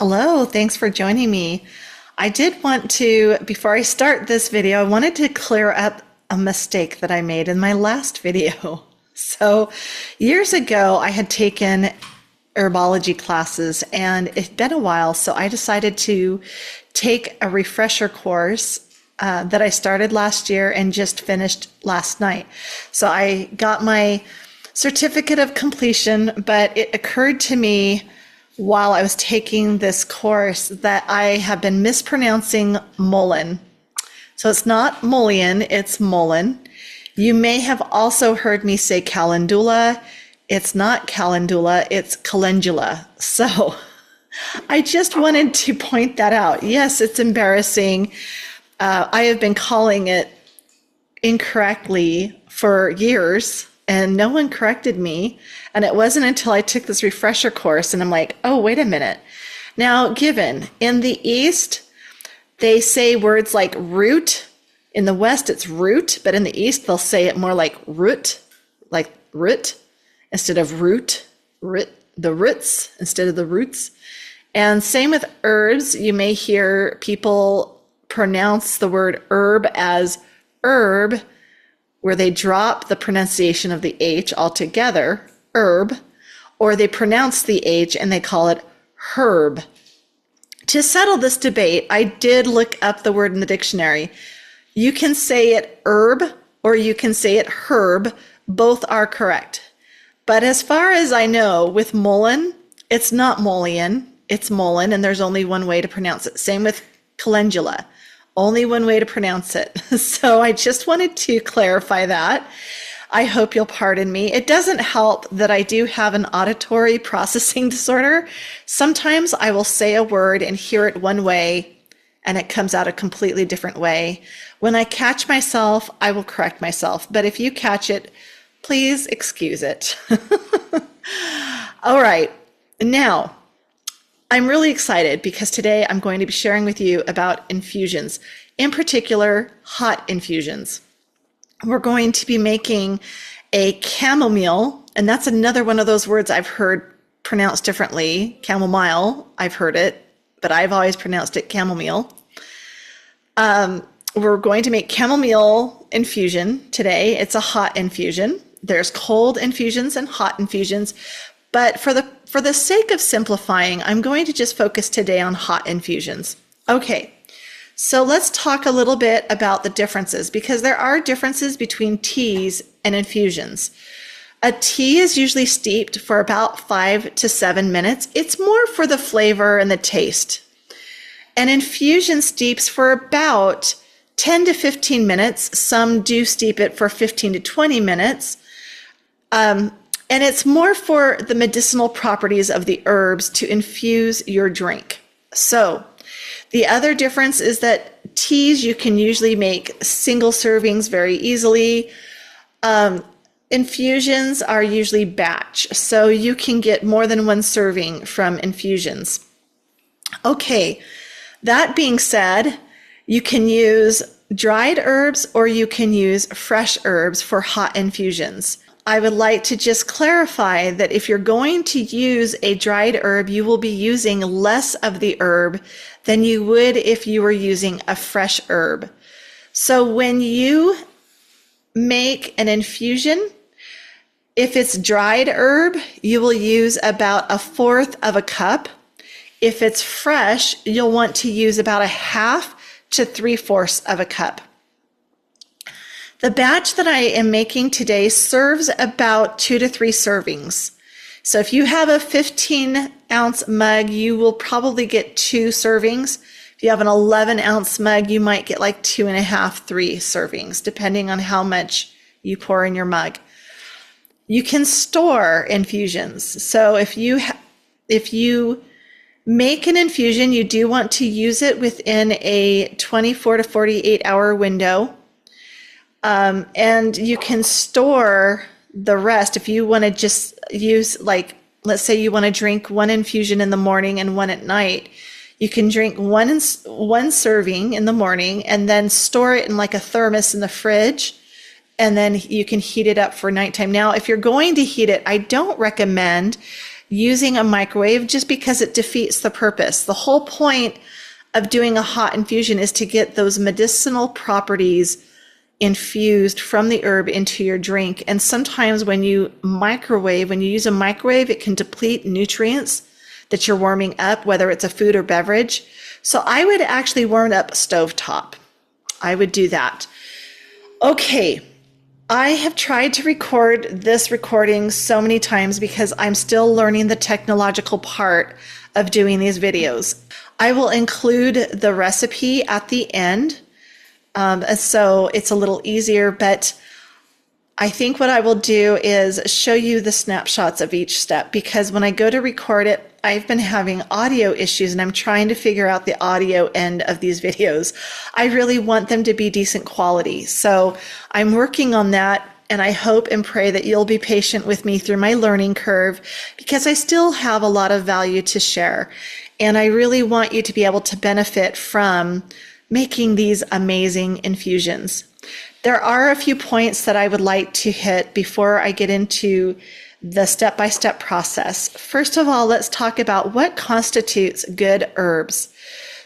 Hello, thanks for joining me. I did want to, before I start this video, I wanted to clear up a mistake that I made in my last video. So, years ago, I had taken herbology classes and it's been a while, so I decided to take a refresher course that I started last year and just finished last night. So, I got my certificate of completion, but it occurred to me while I was taking this course that I have been mispronouncing Mullen. So it's not Mullion, it's Mullen. You may have also heard me say calendula. It's not calendula, it's calendula. So I just wanted to point that out. Yes, it's embarrassing. I have been calling it incorrectly for years and no one corrected me. And it wasn't until I took this refresher course and I'm like, oh, wait a minute. Now, given in the East, they say words like root. In the West, it's root, but in the East, they'll say it more like root, instead of root, the roots instead of the roots. And same with herbs. You may hear people pronounce the word herb as herb, where they drop the pronunciation of the H altogether, herb, or they pronounce the H and they call it herb. To settle this debate, I did look up the word in the dictionary. You can say it herb or you can say it herb. Both are correct. But as far as I know, with Mullen, it's not Mullion, it's Mullen, and there's only one way to pronounce it. Same with calendula. Only one way to pronounce it. So I just wanted to clarify that. I hope you'll pardon me. It doesn't help that I do have an auditory processing disorder. Sometimes I will say a word and hear it one way and it comes out a completely different way. When I catch myself, I will correct myself. But if you catch it, please excuse it. All right. Now, I'm really excited because today I'm going to be sharing with you about infusions, in particular, hot infusions. We're going to be making a chamomile, and that's another one of those words I've heard pronounced differently. Chamomile, I've heard it, but I've always pronounced it chamomile. We're going to make chamomile infusion today. It's a hot infusion. There's cold infusions and hot infusions. But for the sake of simplifying, I'm going to just focus today on hot infusions. Okay, so let's talk a little bit about the differences because there are differences between teas and infusions. A tea is usually steeped for about 5 to 7 minutes. It's more for the flavor and the taste. An infusion steeps for about 10 to 15 minutes. Some do steep it for 15 to 20 minutes. And it's more for the medicinal properties of the herbs to infuse your drink. So the other difference is that teas, you can usually make single servings very easily. Infusions are usually batch, so you can get more than one serving from infusions. Okay, that being said, you can use dried herbs or you can use fresh herbs for hot infusions. I would like to just clarify that if you're going to use a dried herb, you will be using less of the herb than you would if you were using a fresh herb. So when you make an infusion, if it's dried herb, you will use about 1/4 of a cup. If it's fresh, you'll want to use about 1/2 to 3/4 of a cup. The batch that I am making today serves about 2 to 3 servings. So if you have a 15-ounce mug, you will probably get 2 servings. If you have an 11-ounce mug, you might get like 2.5, 3 servings, depending on how much you pour in your mug. You can store infusions. So if you make an infusion, you do want to use it within a 24 to 48 hour window. And you can store the rest if you want to just use, like, let's say you want to drink one infusion in the morning and one at night. You can drink one serving in the morning and then store it in like a thermos in the fridge. And then you can heat it up for nighttime. Now, if you're going to heat it, I don't recommend using a microwave just because it defeats the purpose. The whole point of doing a hot infusion is to get those medicinal properties infused from the herb into your drink. And sometimes when you use a microwave, it can deplete nutrients that you're warming up, whether it's a food or beverage. So I would actually warm it up stovetop. I would do that. Okay. I have tried to record this recording so many times because I'm still learning the technological part of doing these videos. I will include the recipe at the end, so it's a little easier, but I think what I will do is show you the snapshots of each step, because when I go to record it, I've been having audio issues and I'm trying to figure out the audio end of these videos. I really want them to be decent quality. So I'm working on that, and I hope and pray that you'll be patient with me through my learning curve, because I still have a lot of value to share. And I really want you to be able to benefit from making these amazing infusions. There are a few points that I would like to hit before I get into the step-by-step process. First of all, let's talk about what constitutes good herbs.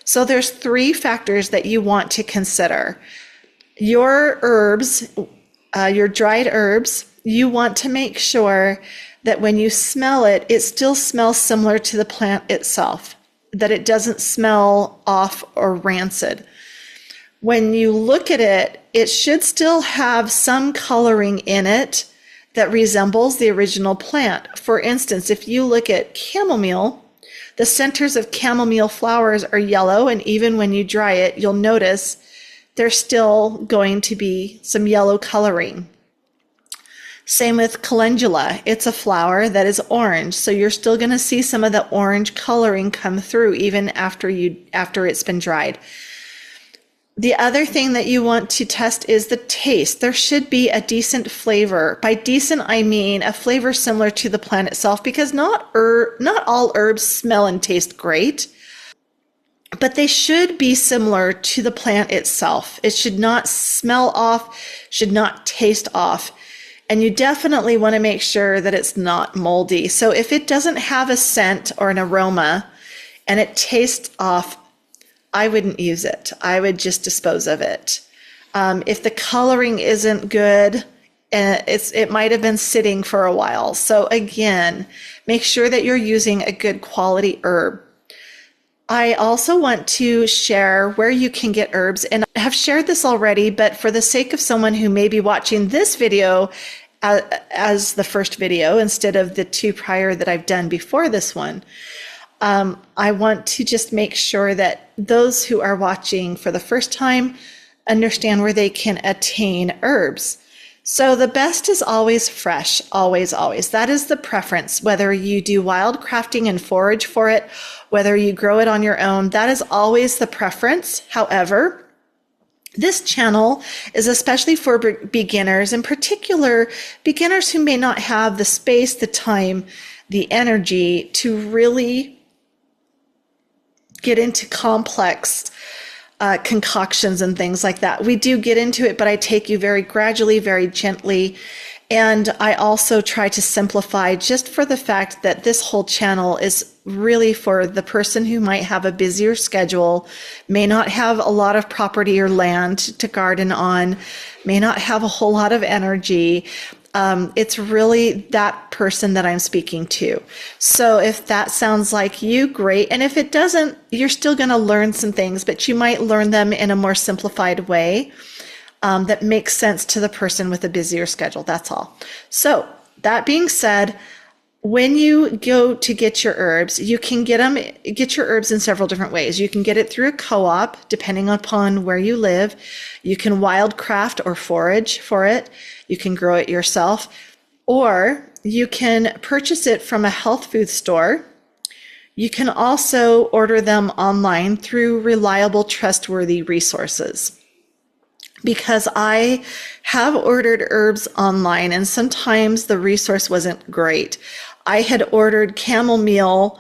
So there's 3 factors that you want to consider. Your herbs, your dried herbs, you want to make sure that when you smell it, it still smells similar to the plant itself, that it doesn't smell off or rancid. When you look at it, it should still have some coloring in it that resembles the original plant. For instance, if you look at chamomile, the centers of chamomile flowers are yellow, and even when you dry it, you'll notice there's still going to be some yellow coloring. Same with calendula. It's a flower that is orange, so you're still going to see some of the orange coloring come through even after it's been dried. The other thing that you want to test is the taste. There should be a decent flavor. By decent, I mean a flavor similar to the plant itself, because not all herbs smell and taste great, but they should be similar to the plant itself. It should not smell off, should not taste off. And you definitely want to make sure that it's not moldy. So if it doesn't have a scent or an aroma and it tastes off, I wouldn't use it. I would just dispose of it. If the coloring isn't good, it might have been sitting for a while. So again, make sure that you're using a good quality herb. I also want to share where you can get herbs, and I have shared this already, but for the sake of someone who may be watching this video as the first video instead of the 2 prior that I've done before this one, I want to just make sure that those who are watching for the first time understand where they can attain herbs. So the best is always fresh, always, always. That is the preference, whether you do wild crafting and forage for it, whether you grow it on your own, that is always the preference. However, this channel is especially for beginners, in particular, beginners who may not have the space, the time, the energy to really get into complex concoctions and things like that. We do get into it, but I take you very gradually, very gently. And I also try to simplify, just for the fact that this whole channel is really for the person who might have a busier schedule, may not have a lot of property or land to garden on, may not have a whole lot of energy. It's really that person that I'm speaking to. So if that sounds like you, great. And if it doesn't, you're still going to learn some things, but you might learn them in a more simplified way that makes sense to the person with a busier schedule. That's all. So that being said, when you go to get your herbs, you can get your herbs in several different ways. You can get it through a co-op, depending upon where you live. You can wildcraft or forage for it. You can grow it yourself, or you can purchase it from a health food store. You can also order them online through reliable, trustworthy resources. Because I have ordered herbs online and sometimes the resource wasn't great. I had ordered chamomile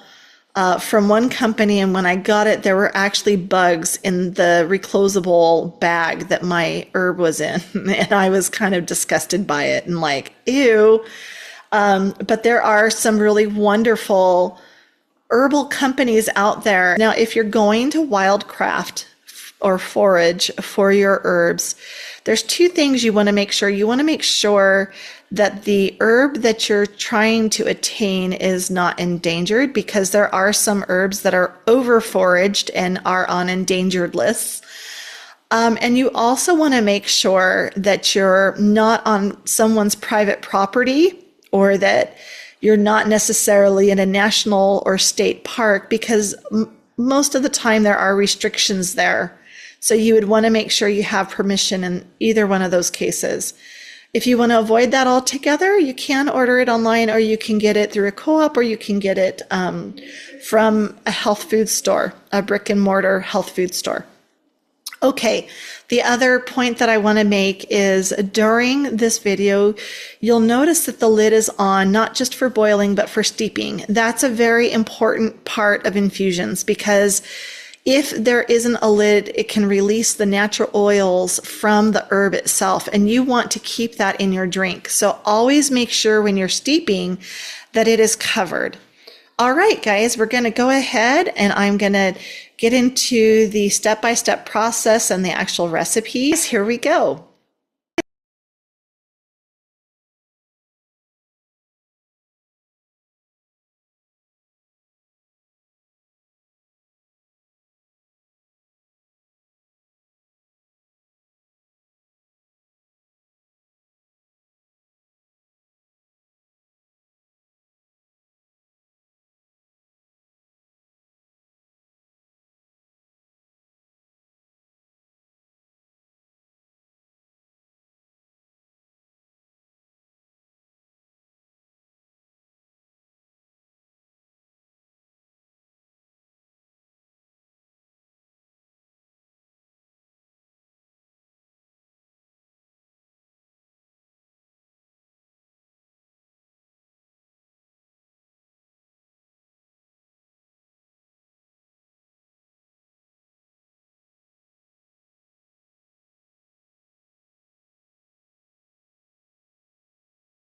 from one company, and when I got it, there were actually bugs in the reclosable bag that my herb was in. And I was kind of disgusted by it and like, ew. But there are some really wonderful herbal companies out there. Now, if you're going to wildcraft or forage for your herbs, there's two things you want to make sure. You want to make sure that the herb that you're trying to attain is not endangered, because there are some herbs that are over foraged and are on endangered lists. And you also want to make sure that you're not on someone's private property, or that you're not necessarily in a national or state park, because most of the time there are restrictions there. So you would want to make sure you have permission in either one of those cases. If you want to avoid that altogether, you can order it online, or you can get it through a co-op, or you can get it from a health food store, a brick and mortar health food store. Okay, the other point that I want to make is during this video, you'll notice that the lid is on, not just for boiling, but for steeping. That's a very important part of infusions, because if there isn't a lid, it can release the natural oils from the herb itself, and you want to keep that in your drink. So always make sure when you're steeping that it is covered. All right, guys, we're going to go ahead and I'm going to get into the step-by-step process and the actual recipes. Here we go.